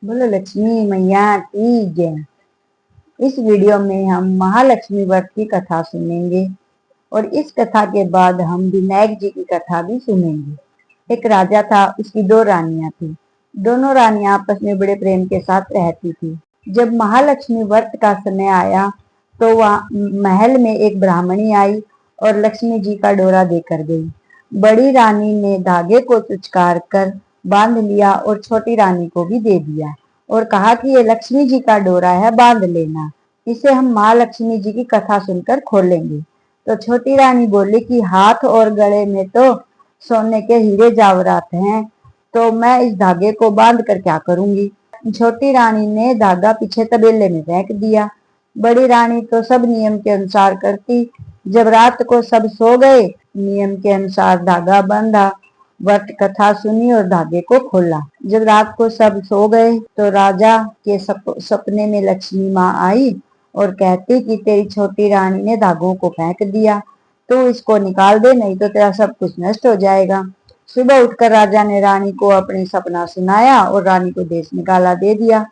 बोलो लक्ष्मी मैया की जय। इस वीडियो में हम महालक्ष्मी व्रत की कथा सुनेंगे और इस कथा के बाद हम विनायक जी की कथा भी सुनेंगे। एक राजा था, उसकी दो रानियां थी। दोनों रानियां आपस में बड़े प्रेम के साथ रहती थी। जब महालक्ष्मी व्रत का समय आया तो वह महल में एक ब्राह्मणी आई और लक्ष्मी जी का डोरा देकर गई। बड़ी रानी ने धागे को तुचकार कर बांध लिया और छोटी रानी को भी दे दिया और कहा कि ये लक्ष्मी जी का डोरा है, बांध लेना, इसे हम महालक्ष्मी जी की कथा सुनकर खोलेंगे। तो छोटी रानी बोली कि हाथ और गले में तो सोने के हीरे जवाहरात हैं, तो मैं इस धागे को बांध कर क्या करूंगी। छोटी रानी ने धागा पीछे तबेले में फेंक दिया। बड़ी रानी तो सब नियम के अनुसार करती। जब रात को सब सो गए, नियम के अनुसार धागा बांधा, व्रत कथा सुनी और धागे को खोला। जब रात को सब सो गए तो राजा के सपने में लक्ष्मी माँ आई और कहती कि तेरी छोटी रानी ने धागों को फेंक दिया, तो इसको निकाल दे, नहीं तो तेरा सब कुछ नष्ट हो जाएगा। सुबह उठकर राजा ने रानी को अपनी सपना सुनाया और रानी को देश निकाला दे दिया।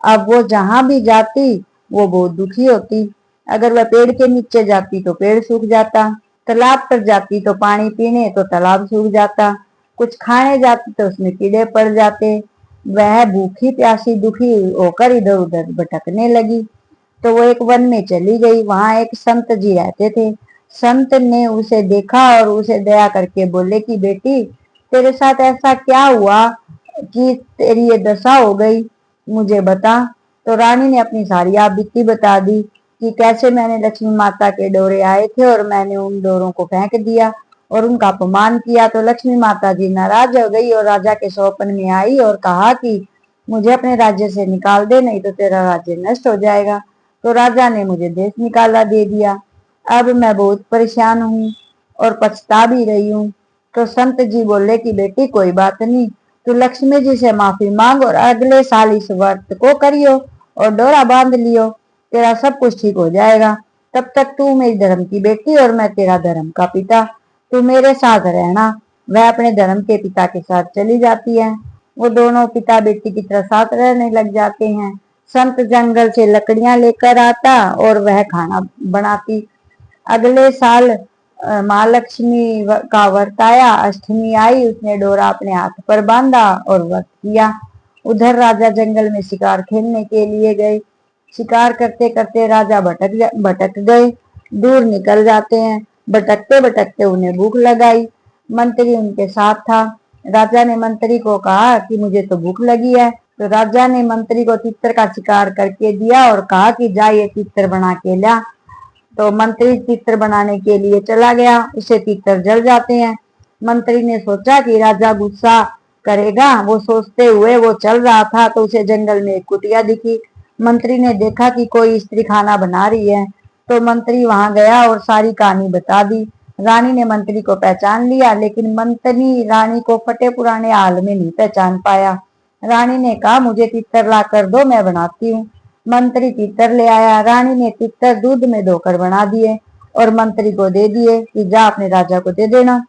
अब वो जहां भी जाती वो बहुत दुखी होती। अगर वह पेड़ के नीचे जाती तो पेड़ सूख जाता, तालाब पर जाती तो पानी पीने तो तालाब सूख जाता, कुछ खाने जाती तो उसमें कीड़े पड़ जाते। वह भूखी प्यासी दुखी होकर इधर उधर भटकने लगी। तो वो एक वन में चली गई। वहां एक संत जी रहते थे। संत ने उसे देखा और उसे दया करके बोले कि बेटी, तेरे साथ ऐसा क्या हुआ कि तेरी ये दशा हो गई, मुझे बता। तो रानी ने अपनी सारी आप बीती बता दी कि कैसे मैंने लक्ष्मी माता के डोरे आए थे और मैंने उन डोरों को फेंक दिया और उनका अपमान किया। तो लक्ष्मी माता जी नाराज हो गई और राजा के स्वप्न में आई और कहा कि मुझे अपने राज्य से निकाल दे, नहीं तो तेरा राज्य नष्ट हो जाएगा। तो राजा ने मुझे देश निकाला दे दिया। अब मैं बहुत परेशान हूँ और पछता भी रही हूँ। तो संत जी बोले कि बेटी कोई बात नहीं, तू लक्ष्मी जी से माफी मांग और अगले साल इस व्रत को करियो और डोरा बांध लियो, तेरा सब कुछ ठीक हो जाएगा। तब तक तू मेरी धर्म की बेटी और मैं तेरा धर्म का पिता, तू मेरे साथ रहना। वह अपने धर्म के पिता के साथ चली जाती है। वो दोनों पिता बेटी की तरह साथ रहने लग जाते हैं। संत जंगल से लकड़ियां लेकर आता और वह खाना बनाती। अगले साल माँ लक्ष्मी का व्रत आया, अष्टमी आई, उसने डोरा अपने हाथ पर बांधा और व्रत किया। उधर राजा जंगल में शिकार खेलने के लिए गए। शिकार करते करते राजा भटक गए, दूर निकल जाते हैं। भटकते भटकते उन्हें भूख लगाई। मंत्री उनके साथ था। राजा ने मंत्री को कहा कि मुझे तो भूख लगी है। तो राजा ने मंत्री को तितर का शिकार करके दिया और कहा कि जा ये तितर बना के ला। तो मंत्री चित्र बनाने के लिए चला गया, उसे तीतर जल जाते हैं। मंत्री ने सोचा कि राजा गुस्सा करेगा, वो सोचते हुए वो चल रहा था तो उसे जंगल में एक कुटिया दिखी। मंत्री ने देखा कि कोई स्त्री खाना बना रही है, तो मंत्री वहां गया और सारी कहानी बता दी। रानी ने मंत्री को पहचान लिया, लेकिन मंत्री रानी को फटे पुराने हाल में नहीं पहचान पाया। रानी ने कहा मुझे तीतर ला कर दो, मैं बनाती हूँ। मंत्री तीतर ले आया। रानी ने तीतर दूध में धोकर बना दिए और मंत्री को दे दिए कि जा अपने राजा को दे देना।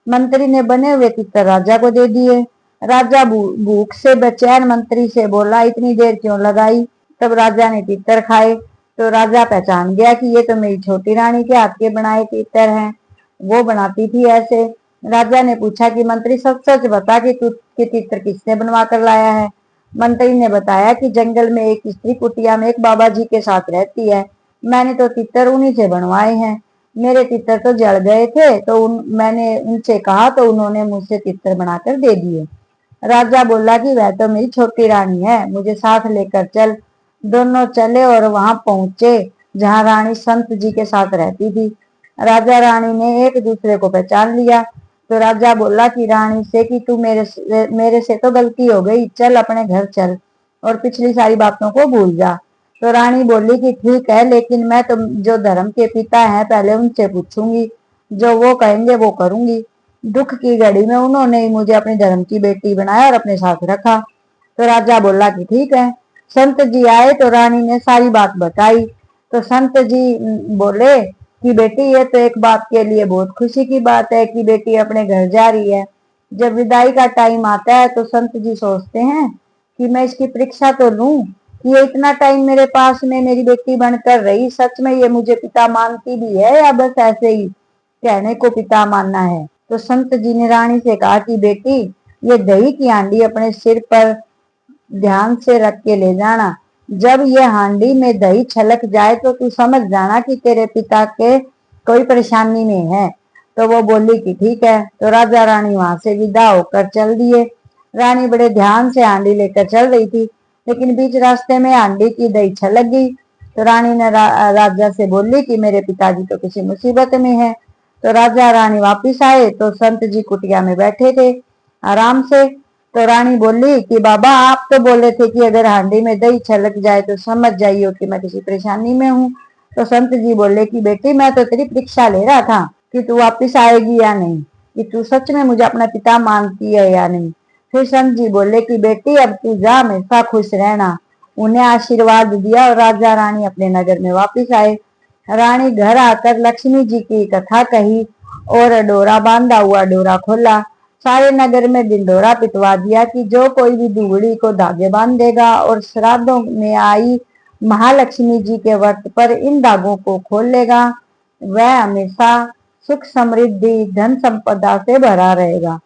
मंत्री ने बने हुए तीतर राजा को दे दिए। राजा भूख से बेचैन मंत्री से बोला इतनी देर क्यों लगाई। तब राजा ने तीतर खाए तो राजा पहचान गया कि ये तो मेरी छोटी रानी के हाथ के बनाए तीतर हैं, वो बनाती थी ऐसे। राजा ने पूछा कि मंत्री सच सच बता कि तू के तीतर किसने बनवा कर लाया है। मंत्री ने बताया कि जंगल में एक स्त्री कुटिया में एक बाबा जी के साथ रहती है, मैंने तो तीतर उन्हीं से बनवाए हैं। मेरे तीतर तो जल गए थे तो मैंने उनसे कहा तो उन्होंने मुझसे तीतर बनाकर दे दिए। राजा बोला कि वह तो मेरी छोटी रानी है, मुझे साथ लेकर चल। दोनों चले और वहां पहुंचे जहां रानी संत जी के साथ रहती थी। राजा रानी ने एक दूसरे को पहचान लिया। तो राजा बोला कि रानी से कि तू मेरे से तो गलती हो गई, चल अपने घर चल और पिछली सारी बातों को भूल जा। तो रानी बोली कि ठीक है, लेकिन मैं तो जो धर्म के पिता हैं पहले उनसे पूछूंगी, जो वो कहेंगे वो करूंगी। दुख की घड़ी में उन्होंने ही मुझे अपनी धर्म की बेटी बनाया और अपने साथ रखा। तो राजा बोला कि ठीक है। संत जी आए तो रानी ने सारी बात बताई। तो संत जी बोले कि बेटी ये तो एक बात के लिए बहुत खुशी की बात है कि बेटी अपने घर जा रही है। जब विदाई का टाइम आता है तो संत जी सोचते हैं कि मैं इसकी परीक्षा तो लूं कि ये इतना टाइम मेरे पास में मेरी बेटी बनकर रही, सच में ये मुझे पिता मानती भी है या बस ऐसे ही कहने को पिता मानना है। तो संत जी ने रानी से कहा कि बेटी, ये दही की हांडी अपने सिर पर ध्यान से रख के ले जाना। जब ये हांडी में दही छलक जाए तो तू समझ जाना कि तेरे पिता के कोई परेशानी में है। तो वो बोली कि ठीक है। तो राजा रानी वहां से विदा होकर चल दिए। रानी बड़े ध्यान से हांडी लेकर चल रही थी, लेकिन बीच रास्ते में हांडी की दही छलक गई। तो रानी ने राजा से बोली कि मेरे पिताजी तो किसी मुसीबत में है। तो राजा रानी वापिस आए तो संत जी कुटिया में बैठे थे आराम से। तो रानी बोली कि बाबा, आप तो बोले थे कि अगर हांडी में दही छलक जाए तो समझ जाइयो कि मैं किसी परेशानी में हूँ। तो संत जी बोले कि बेटी, मैं तो तेरी परीक्षा ले रहा था कि तू वापिस आएगी या नहीं, कि तू सच में मुझे अपना पिता मानती है या नहीं। फिर संत जी बोले कि बेटी, अब तू जा, हमेशा खुश रहना। उन्हें आशीर्वाद दिया और राजा रानी अपने नगर में वापिस आए। रानी घर आकर लक्ष्मी जी की कथा कही और डोरा बांधा हुआ डोरा खोला। सारे नगर में ढिंढोरा पिटवा दिया कि जो कोई भी दुगड़ी को धागे बांधेगा और श्राद्धों में आई महालक्ष्मी जी के व्रत पर इन धागों को खोल लेगा, वह हमेशा सुख समृद्धि धन संपदा से भरा रहेगा।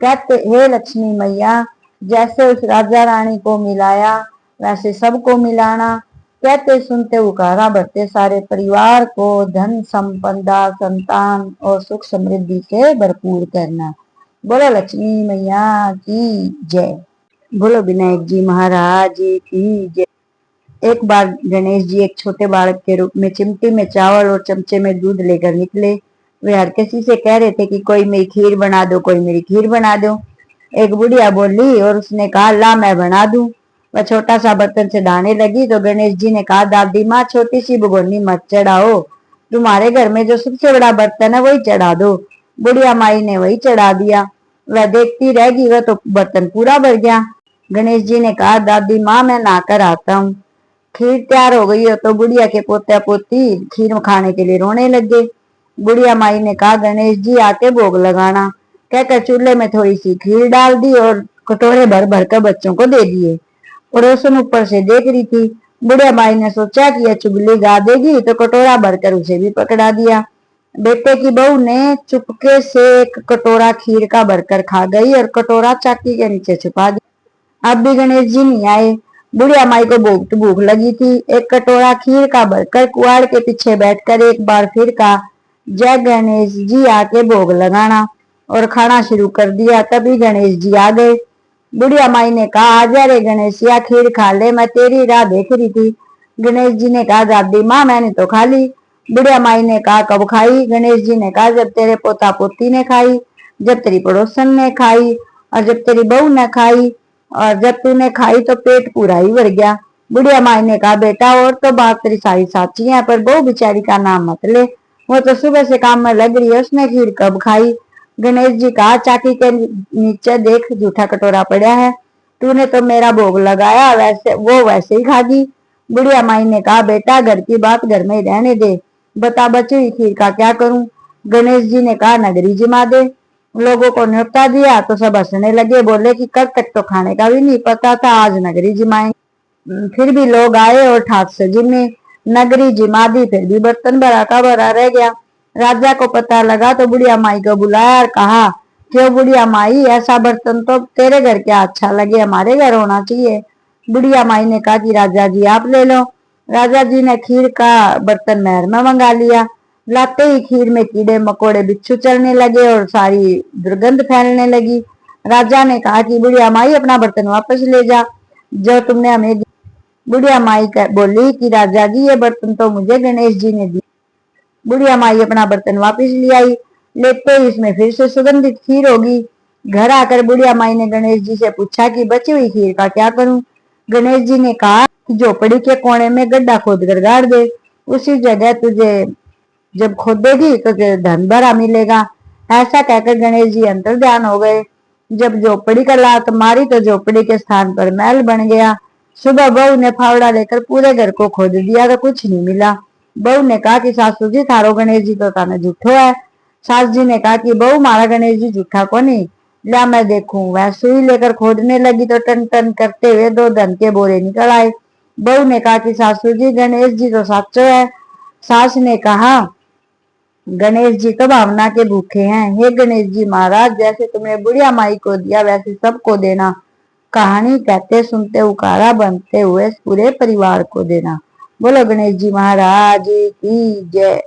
कहते, हे लक्ष्मी मैया, जैसे उस राजा रानी को मिलाया वैसे सबको मिलाना। कहते सुनते उकारा भरते सारे परिवार को धन संपदा संतान और सुख समृद्धि से भरपूर करना। बोलो लक्ष्मी मैया की जय। बोलो विनायक जी महाराज की जय। एक बार गणेश जी एक छोटे बालक के रूप में चिमटी में चावल और चमचे में दूध लेकर निकले। वे हर किसी से कह रहे थे कि कोई मेरी खीर बना दो, कोई मेरी खीर बना दो। एक बुढ़िया बोली और उसने कहा, ला मैं बना दूं। वह छोटा सा बर्तन से दाने लगी तो गणेश जी ने कहा, दादी माँ, छोटी सी भगोनी मत चढ़ाओ, तुम्हारे घर में जो सबसे बड़ा बर्तन है वही चढ़ा दो। बुढ़िया माई ने वही चढ़ा दिया। वह देखती रह गई, वह तो बर्तन पूरा भर गया। गणेश जी ने कहा, दादी माँ, मैं नहाकर आता हूँ। खीर तैयार हो गई हो तो बुढ़िया के पोता पोती खीर खाने के लिए रोने लग गए। बुढ़िया माई ने कहा, गणेश जी आके भोग लगाना। कहकर चूल्हे में थोड़ी सी खीर डाल दी और कटोरे भर भर कर बच्चों को दे दिए। पड़ोसन ऊपर से देख रही थी। बुढ़िया माई ने सोचा कि यह चुगली गा देगी, तो कटोरा भरकर उसे भी पकड़ा दिया। बेटे की बहू ने चुपके से एक कटोरा खीर का भरकर खा गई और कटोरा चाकी के नीचे छुपा दिया। अब भी गणेश जी नहीं आए। बुढ़िया माई को बहुत भूख लगी थी। एक कटोरा खीर का भरकर कुआड़ के पीछे बैठकर एक बार फिर कहा, जय गणेश जी आके भोग लगाना, और खाना शुरू कर दिया। तभी गणेश जी आ गए। बुढ़िया माई ने कहा, आजा रे गणेशिया, खीर खा ले, मैं तेरी राह देख रही थी। गणेश जी ने कहा, दादी माँ, मैंने तो खा ली। बुढ़िया माई ने कहा, कब खाई? गणेश जी ने कहा, जब तेरे पोता पोती ने खाई, जब तेरी पड़ोसन ने खाई, और जब तेरी बहू ने खाई, और जब तूने खाई तो पेट पूरा ही भर गया। बुढ़िया माई ने कहा, बेटा, और तो बात तेरी सारी साची है, पर बहू बेचारी का नाम मत ले, वो तो सुबह से काम में लग रही है, उसने खीर कब खाई? गणेश जी कहा, चाकी के नीचे देख, जूठा कटोरा पड़ा है, तूने तो मेरा भोग लगाया, वैसे वो वैसे ही खागी। बुढ़िया माई ने कहा, बेटा, घर की बात घर में ही रहने दे, बता बची हुई खीर का क्या करूं? गणेश जी ने कहा, नगरी जिमा दे। लोगों को न्योता दिया तो सब हंसने लगे, बोले कि कल तक तो खाने का भी नहीं पता था, आज नगरी जिमाएंगे। फिर भी लोग आए और ठाक से जिमे। नगरी जिमा दी, फिर भी बर्तन भरा का भरा रह गया। राजा को पता लगा तो बुढ़िया माई को बुलाया और कहा, क्यों बुढ़िया माई, ऐसा बर्तन तो तेरे घर क्या अच्छा लगे, हमारे घर होना चाहिए। बुढ़िया माई ने कहा कि राजा जी आप ले लो। राजा जी ने खीर का बर्तन महल में मंगा लिया। लाते ही खीर में कीड़े मकोड़े बिच्छू चलने लगे और सारी दुर्गंध फैलने लगी। राजा ने कहा कि बुढ़िया माई, अपना बर्तन वापस ले जा जो तुमने हमें दिया। बुढ़िया माई बोली कि राजा जी, ये बर्तन तो मुझे गणेश जी ने दिया। बुढ़िया माई अपना बर्तन वापस ले आई। लेते ही इसमें फिर से सुगंधित खीर होगी। घर आकर बुढ़िया माई ने गणेश जी से पूछा कि बची हुई खीर का क्या करूं? गणेश जी ने कहा कि झोपड़ी के कोने में गड्ढा खोद कर गाड़ दे, उसी जगह तुझे जब खोदेगी तो तुझे धन भरा मिलेगा। ऐसा कहकर गणेश जी अंतर ध्यान हो गए। जब झोपड़ी का लात मारी तो झोपड़ी के स्थान पर महल बन गया। सुबह बहू ने फावड़ा लेकर पूरे घर को खोद दिया तो कुछ नहीं मिला। बहू ने कहा कि सासू जी, थारो गणेश जी तो ताने झूठो है। सास जी ने कहा कि बहू, मारा गणेश जी झूठा को नहीं, ला मैं देखूं। वह सुई लेकर खोदने लगी तो टन टन करते हुए 2 धन के बोरे निकल आए। बहू ने कहा कि सासू जी, गणेश जी तो साचो है। सास ने कहा, गणेश जी तो भावना के भूखे हैं। हे गणेश जी महाराज, जैसे तुमने बुढ़िया माई को दिया वैसे सबको देना। कहानी कहते सुनते उकारा बनते हुए पूरे परिवार को देना। बोलो गणेश जी महाराज की जय।